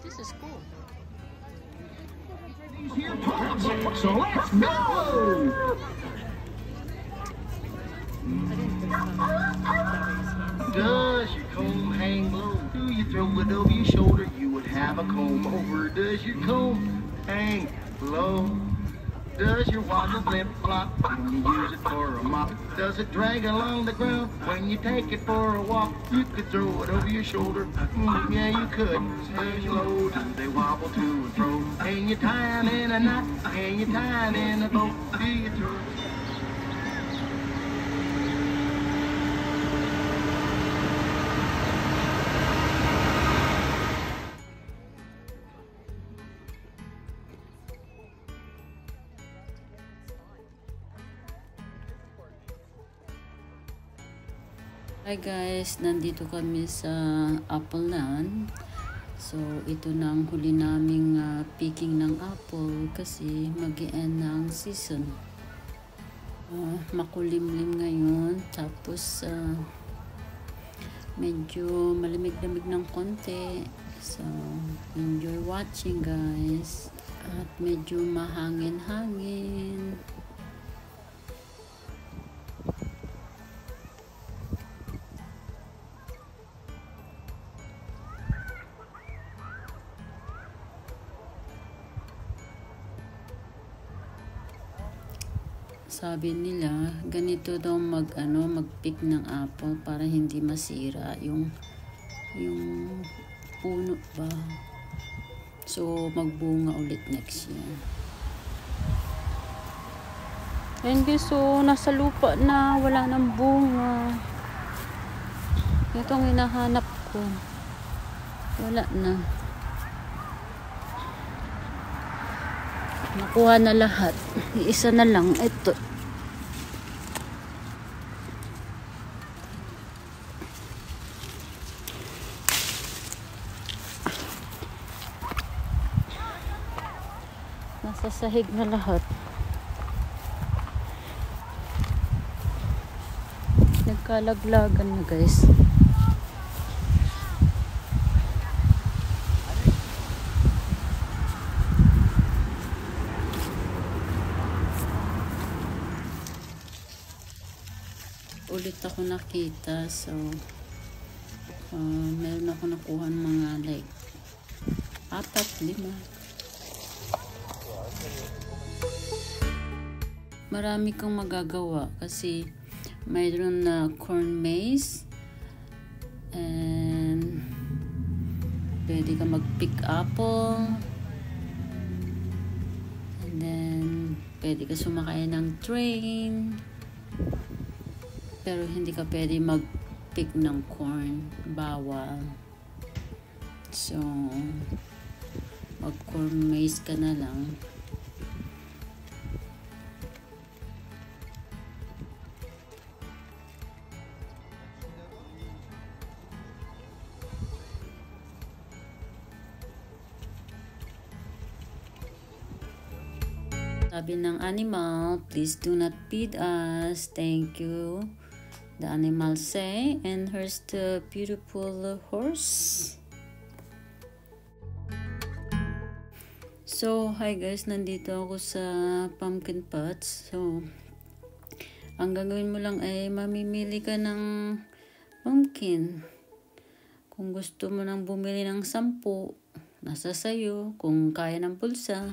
This is cool. So let's go! Does your comb hang low? Do you throw it over your shoulder? You would have a comb over. Does your comb hang low? Does your waddle flip flop when you use it for a mop? Does it drag along the ground when you take it for a walk? You could throw it over your shoulder. Yeah, you could. Hang low, do they wobble to and fro? Can you tie 'em in a knot? Can you tie 'em in a bow? Do you throw? Hi guys, nandito kami sa apple land. So ito na ang huli naming picking ng apple kasi mag-e-end na ang season. Makulimlim ngayon, tapos medyo malamig-lamig ng konti. So enjoy watching guys. At medyo mahangin-hangin. Sabi nila, ganito daw mag-pick ng apple para hindi masira yung puno ba. So, magbunga ulit next year. Ayan guys, so, nasa lupa na, wala nang bunga. Ito ang hinahanap ko. Wala na. Nakuha na lahat. Isa na lang. Ito. Nasa sahig na lahat. Nagkalaglagan na guys. Ulit ako nakita, so meron ako nakuha ng mga like 4, 5. Marami kang magagawa kasi mayroon na corn maze and pwede ka mag-pick apple and then pwede ka sumakay ng train. Pero hindi ka pwede mag-pick ng corn. Bawal. So, mag-corn maze ka na lang. Sabi ng animal, please do not feed us. Thank you. The animal say, and here's the beautiful horse. So, hi guys, nandito ako sa pumpkin patch. So, ang gagawin mo lang ay mamimili ka ng pumpkin. Kung gusto mo nang bumili ng 10, nasa sayo. Kung kaya ng pulsa,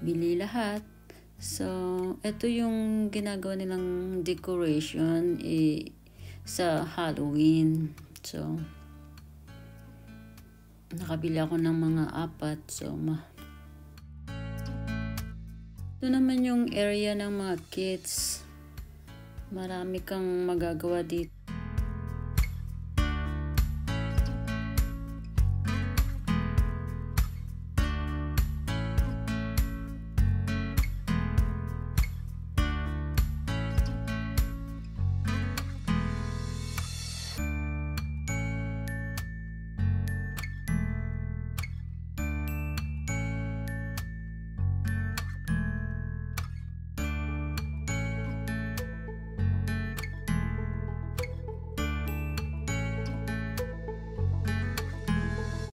bili lahat. So, ito yung ginagawa nilang decoration sa Halloween. So, nakabili ako ng mga 4. So, ito naman yung area ng mga kids. Marami kang magagawa dito.